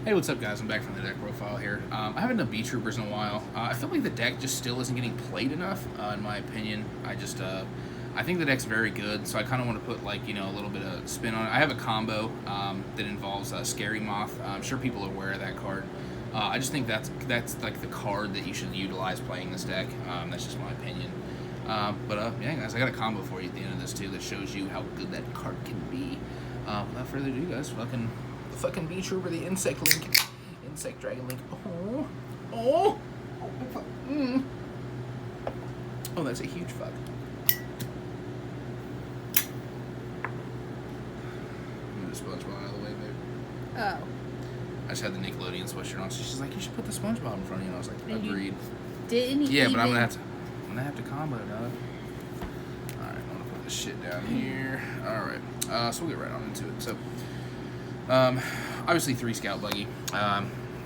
Hey, what's up, guys? I'm back from the deck profile here. I haven't done Beetroopers in a while. I feel like the deck just still isn't getting played enough, in my opinion. I think the deck's very good, so I kind of want to put, like, you know, a little bit of spin on it. I have a combo that involves Scary Moth. I'm sure people are aware of that card. I just think that's like the card that you should utilize playing this deck. That's just my opinion. Yeah, guys, I got a combo for you at the end of this, too, that shows you how good that card can be. Without further ado, guys, fucking Beetrooper, the Insect Link. Insect Dragon Link. Oh, that's a huge fuck. Move the SpongeBob out of the way, babe. Oh. I just had the Nickelodeon sweatshirt on, so she's like, you should put the SpongeBob in front of you. And I was like, agreed. Didn't yeah, even... but I'm gonna have to combo, dog. Alright, I'm gonna put this shit down here. Alright, so we'll get right on into it. So, obviously 3 Scout Buggy.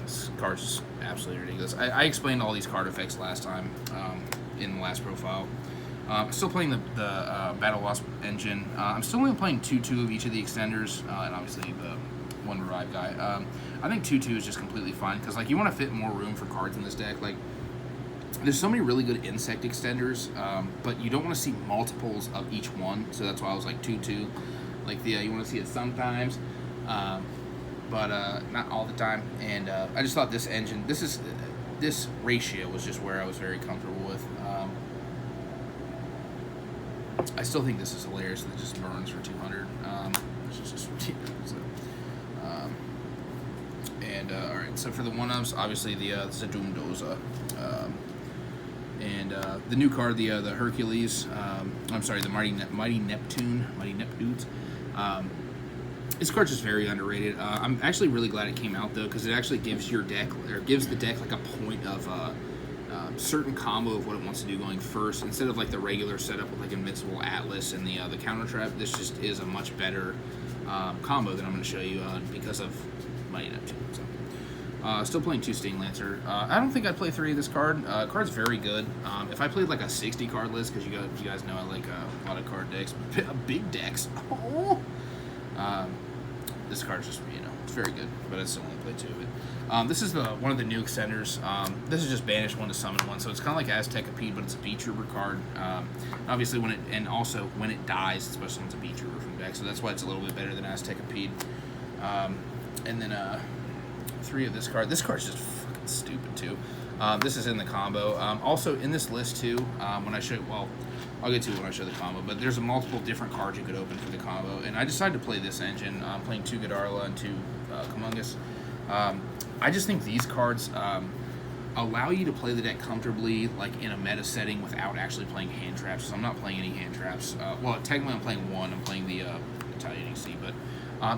This card's just absolutely ridiculous. I explained all these card effects last time in the last profile. I'm still playing the Battle Wasp engine. I'm still only playing 2/2 of each of the extenders, and obviously the 1 Revive guy. I think 2/2 is just completely fine, because like you want to fit more room for cards in this deck. Like, there's so many really good insect extenders, but you don't want to see multiples of each one, so that's why I was like 2/2. Like, you want to see it sometimes. But not all the time. And I just thought this engine, this ratio was just where I was very comfortable with. I still think this is hilarious that it just burns for 200. This is just ridiculous. All right, so for the 1-ups, obviously the Doom Doza. The new card, the Hercules. I'm sorry, the Mighty Neptunes. This card's just very underrated. I'm actually really glad it came out, though, because it actually gives the deck like a point of certain combo of what it wants to do going first, instead of like the regular setup with like Invincible Atlas and the counter trap. This just is a much better combo that I'm going to show you because of Mighty Neptune. So, still playing 2 Sting Lancer. I don't think I'd play 3 of this card. Card's very good. If I played like a 60 card list, because you guys know I like a lot of card decks, big decks. This card's just, you know, it's very good, but I still only play 2 of it. This is one of the new extenders. This is just banish 1 to summon 1, so it's kind of like Aztekapede, but it's a Beetrooper card. Obviously, when it dies, it's supposed to summon a Beetrooper from deck, so that's why it's a little bit better than Aztekapede. And then 3 of this card. This card's just fucking stupid too. This is in the combo. Also in this list too. When I show, well, I'll get to it when I show the combo, but there's multiple different cards you could open for the combo, and I decided to play this engine. I'm playing 2 Godarla and 2 Kumungus. I just think these cards allow you to play the deck comfortably, like in a meta setting, without actually playing hand traps. So I'm not playing any hand traps. Well, technically I'm playing 1. I'm playing the Italian AC, but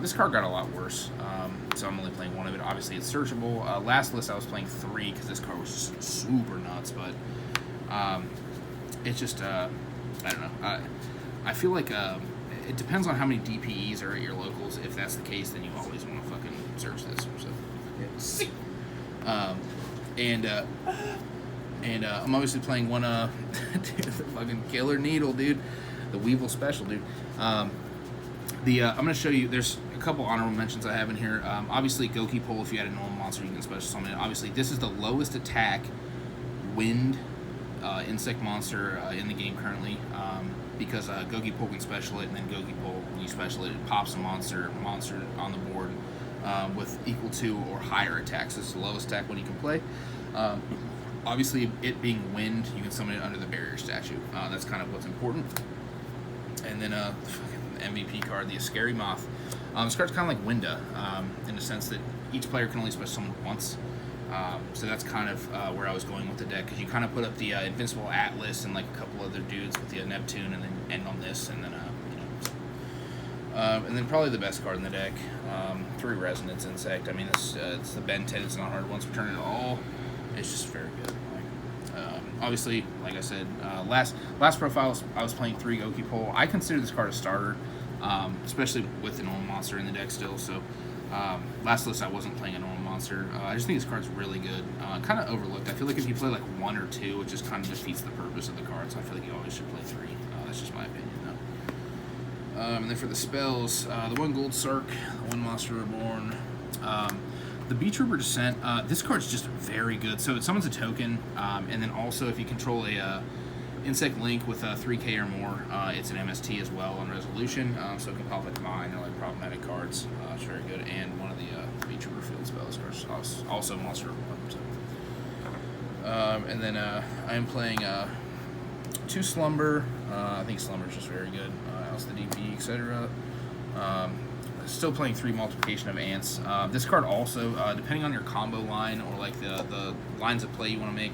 this card got a lot worse. So I'm only playing 1 of it. Obviously it's searchable. Last list I was playing 3 because this card was just super nuts, but it's just I don't know. I feel like it depends on how many DPEs are at your locals. If that's the case, then you always want to fucking search this. So, I'm obviously playing 1 dude, the fucking Killer Needle, dude, the Weevil special, dude. I'm gonna show you. There's a couple honorable mentions I have in here. Obviously, Goki Pole. If you had a normal monster, you can special summon it. Obviously, this is the lowest attack wind insect monster in the game currently, because Goki Pole can special it, and then Goki Pole, when you special it, it pops a monster on the board with equal to or higher attacks. This is the lowest attack when you can play. Obviously, it being wind, you can summon it under the barrier statue. That's kind of what's important. And then MVP card, the Scary Moth. This card's kind of like Winda, in the sense that each player can only special summon once. So that's kind of where I was going with the deck, because you kind of put up the Invincible Atlas and like a couple other dudes with the Neptune, and then end on this, and then and then probably the best card in the deck, 3 Resonance Insect. I mean, it's the Ben 10. It's not hard once we turn it all. It's just very good. Obviously, like I said, last profile I was playing 3 Goki Pole. I consider this card a starter, especially with the normal monster in the deck still. So last list I wasn't playing a normal monster. I just think this card's really good. Kind of overlooked. I feel like if you play like 1 or 2, it just kind of defeats the purpose of the card. So I feel like you always should play 3. That's just my opinion, though. And then for the spells, the 1 Gold Sark, the 1 Monster Reborn. The Beetrooper Descent, this card's just very good. So it summons a token, and then also if you control a insect link with 3k or more, it's an MST as well on resolution, so it can pop like mine or like problematic cards. It's very good, and one of the Beetrooper field spells cards, also monster. And then I am playing 2 Slumber. I think Slumber's just very good. Also the DP, etc. Still playing 3 Multiplication of Ants. This card also, depending on your combo line or like the lines of play you want to make,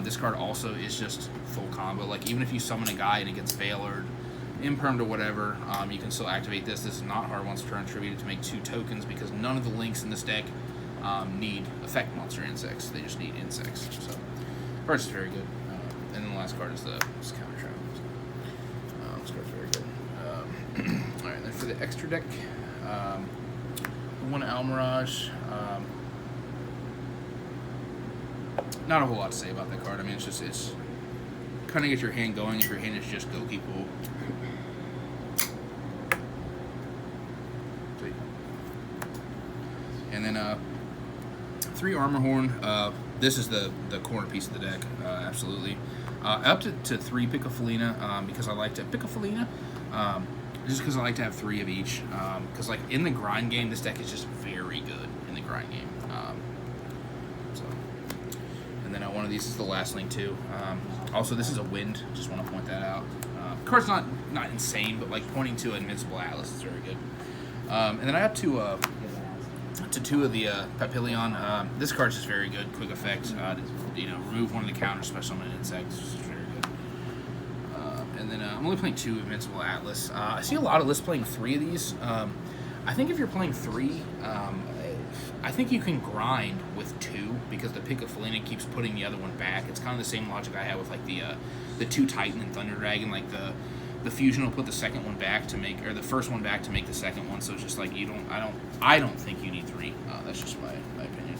this card also is just full combo. Like even if you summon a guy and it gets Veilered, Impermed or whatever, you can still activate this. This is not hard once turn attributed to make 2 tokens because none of the links in this deck need effect monster insects. They just need insects. So the card's just very good. And then the last card is the counter trap. This card's very good. Alright, then for the extra deck, 1 Almirage. Not a whole lot to say about that card. I mean, it's kind of get your hand going if your hand is just Goki Pool. And then 3 Armor Horn. This is the corner piece of the deck, absolutely. Up to 3 Piccofelina, because I like to Piccofelina. Just because I like to have 3 of each. Because like in the grind game, this deck is just very good in the grind game. And then one of these is the last link too. Also, this is a wind. Just want to point that out. The card's not insane, but like pointing to Invincible Atlas is very good. And then I have to 2 of the Papillon. This card's just very good. Quick effect. Remove one of the counters, special summon an insect. It's just very good. And then I'm only playing 2 Invincible Atlas. I see a lot of lists playing 3 of these. I think if you're playing 3, I think you can grind with 2 because the Piccofelina keeps putting the other one back. It's kind of the same logic I had with like the 2 Titan and Thunder Dragon. Like the fusion will put the second one back to make, or the first one back to make the second one. So it's just like I don't think you need 3. That's just my opinion.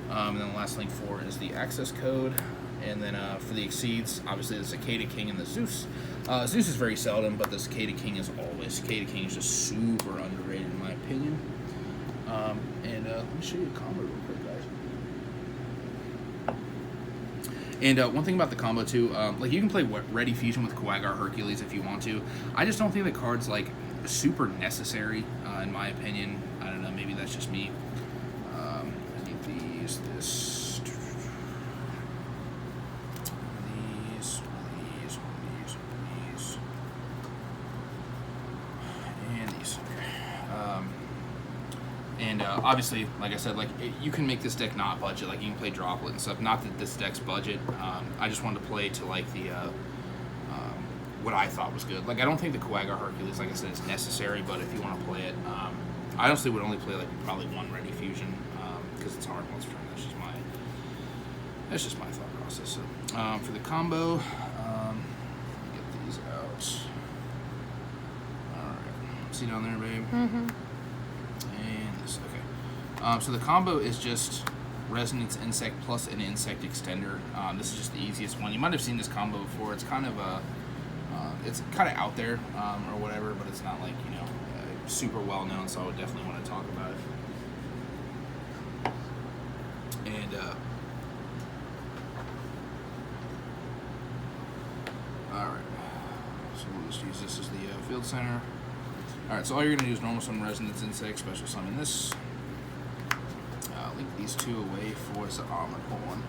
And then the last link 4 is the access code. And then for the Exceeds, obviously the Cicada King and the Zeus. Zeus is very seldom, but the Cicada King is always. Cicada King is just super underrated in my opinion. And let me show you a combo real quick, guys. And one thing about the combo too, like you can play Ready Fusion with Quaggar Hercules if you want to. I just don't think the card's like super necessary in my opinion. I don't know, maybe that's just me. I need these, this, these, and these. And obviously, like I said, like you can make this deck not budget. Like you can play Droplet and stuff. Not that this deck's budget. I just wanted to play to like the what I thought was good. Like I don't think the Quaggar Hercules, like I said, is necessary. But if you want to play it, I honestly would only play like probably 1 Ready Fusion because it's hard once turn. That's just my thought process. So for the combo, get these out. All right, see down there, babe. Mm-hmm. Okay. So the combo is just Resonance Insect plus an Insect Extender. This is just the easiest one. You might have seen this combo before. It's kind of out there or whatever, but it's not like super well known. So I would definitely want to talk about it. And all right. So we'll just use this as the field center. Alright, so all you're going to do is normal summon Resonance Insect, special summon this. Link these 2 away for the Armor Horn.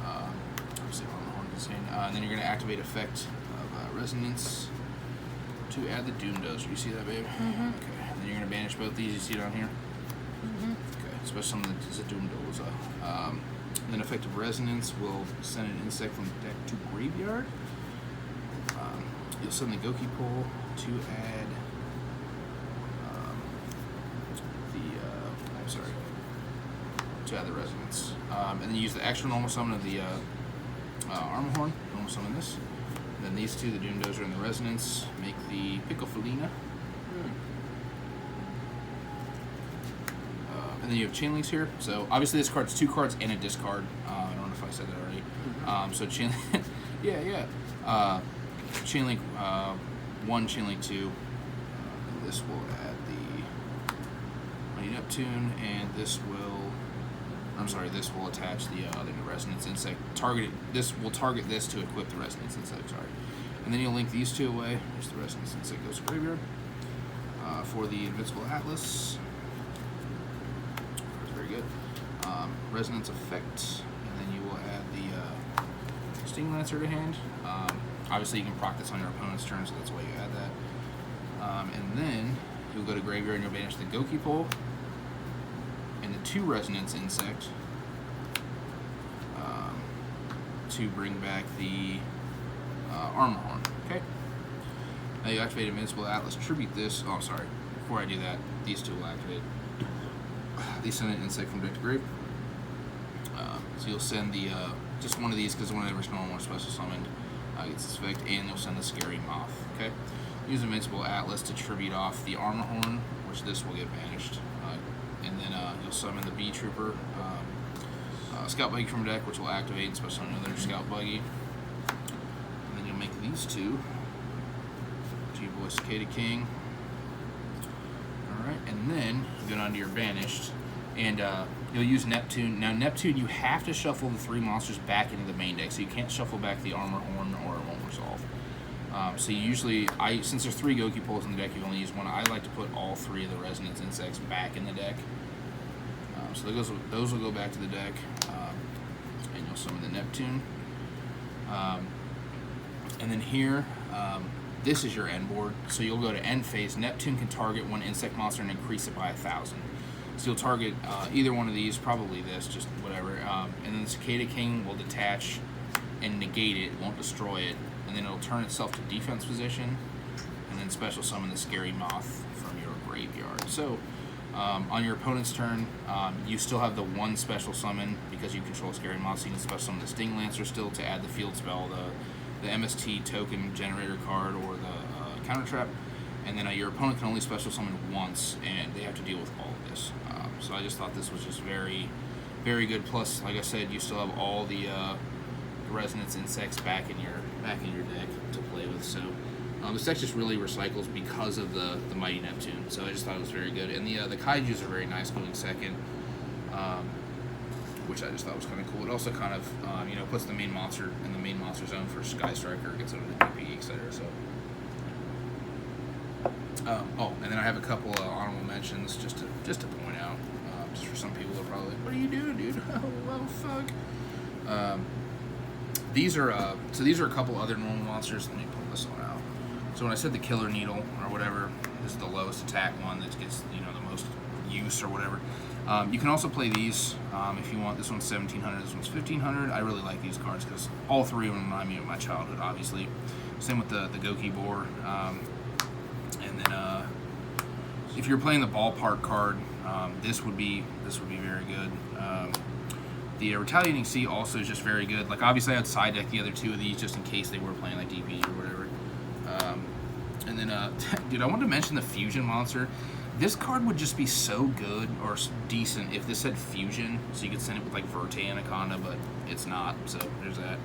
Obviously, Armor Horn is insane. And then you're going to activate effect of Resonance to add the Doom Dozer. You see that, babe? Mm-hmm. Okay. And then you're going to banish both these. You see down here? Mm-hmm. Okay. Special summon the Doom Dozer. Then effective Resonance will send an insect from deck to graveyard. You'll send the Goki Pool to add to add the Resonance. And then use the extra normal summon of the Armor Horn, normal summon this. And then these 2, the Doom Dozer and the Resonance, make the Piccofelina. And then you have Chain Links here. So obviously this card's 2 cards and a discard. I don't know if I said that already. So Chain yeah. Chain Link 1, Chain Link 2. And this will add the Neptune, and this will, this will attach the other Resonance Insect. This will target this to equip the Resonance Insect, sorry. And then you'll link these two away. There's the Resonance Insect goes to graveyard. For the Invincible Atlas, that's very good. Resonance Effect, and then you will add the Sting Lancer to hand. Obviously, you can proc this on your opponent's turn, so that's why you add that. And then you'll go to graveyard and you'll banish the Goki Pole and the 2 Resonance Insect to bring back the Armor Horn. Okay. Now you activate Invincible Atlas, tribute this. Oh, sorry. Before I do that, these 2 will activate. These send an insect from deck to grave. So you'll send the just one of these because whenever someone wants special summoned gets this effect, and you'll send the Scary Moth. Okay. Use Invincible Atlas to tribute off the Armor Horn, which this will get banished, and then you'll summon the Beetrooper, Scout Buggy from deck, which will activate and special summon another Scout Buggy. And then you'll make these 2. G-Boy Cicada King. Alright, and then you go down to your banished, and you'll use Neptune. Now, Neptune, you have to shuffle the 3 monsters back into the main deck, so you can't shuffle back the Armor Horn or it won't resolve. So you usually, since there's 3 Goki Poles in the deck, you only use 1. I like to put all 3 of the Resonance Insects back in the deck. So those will go back to the deck, and you'll summon the Neptune. And then here, this is your end board. So you'll go to end phase. Neptune can target 1 insect monster and increase it by 1,000. So you'll target either one of these, probably this, just whatever. And then the Cicada King will detach and negate it, won't destroy it. And then it'll turn itself to defense position, and then special summon the Scary Moth from your graveyard. So on your opponent's turn, you still have the 1 special summon because you control Scary Moth, so you can special summon the Sting Lancer still to add the field spell, the MST token generator card, or the counter trap. And then your opponent can only special summon once, and they have to deal with all of this. So I just thought this was just very, very good. Plus, like I said, you still have all the Resonance Insects back in your deck to play with. So this deck just really recycles because of the Mighty Neptune. So I just thought it was very good. And the Kaijus are very nice going second, which I just thought was kind of cool. It also kind of puts the main monster in the main monster zone for Sky Striker, gets over the DP, etc. So. And then I have a couple honorable mentions just to point out, just for some people who are probably like, "What are you doing, dude?" Oh well, fuck. These are a couple other normal monsters. Let me pull this one out. So when I said the Killer Needle or whatever, this is the lowest attack one that gets the most use or whatever. You can also play these if you want. This one's 1,700. This one's 1,500. I really like these cards because all 3 of them remind me of my childhood. Obviously, same with the Goki Boar. And then if you're playing the Ballpark card, this would be very good. The Retaliating Sea also is just very good. Like, obviously I had side deck the other 2 of these just in case they were playing like DP or whatever. And then dude, I wanted to mention the Fusion monster. This card would just be so good or decent if this had Fusion, so you could send it with like Verte Anaconda, but it's not, so there's that.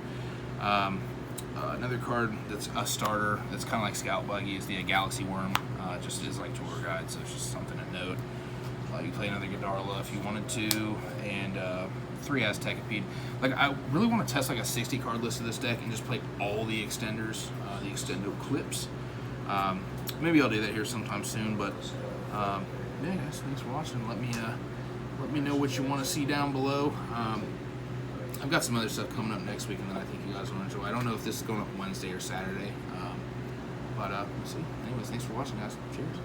Another card that's a starter that's kind of like Scout Buggy is the Galaxy Worm. Just is like tour guide, so it's just something to note. You play another Godarla if you wanted to, and 3 Aztekipede. Like, I really want to test like a 60 card list of this deck and just play all the extenders, the extendo clips. Maybe I'll do that here sometime soon, but yeah, guys, thanks for watching. Let me know what you want to see down below. I've got some other stuff coming up next week, and then I think you guys will enjoy. I don't know if this is going up Wednesday or Saturday, but we'll see. Anyways, thanks for watching, guys. Cheers.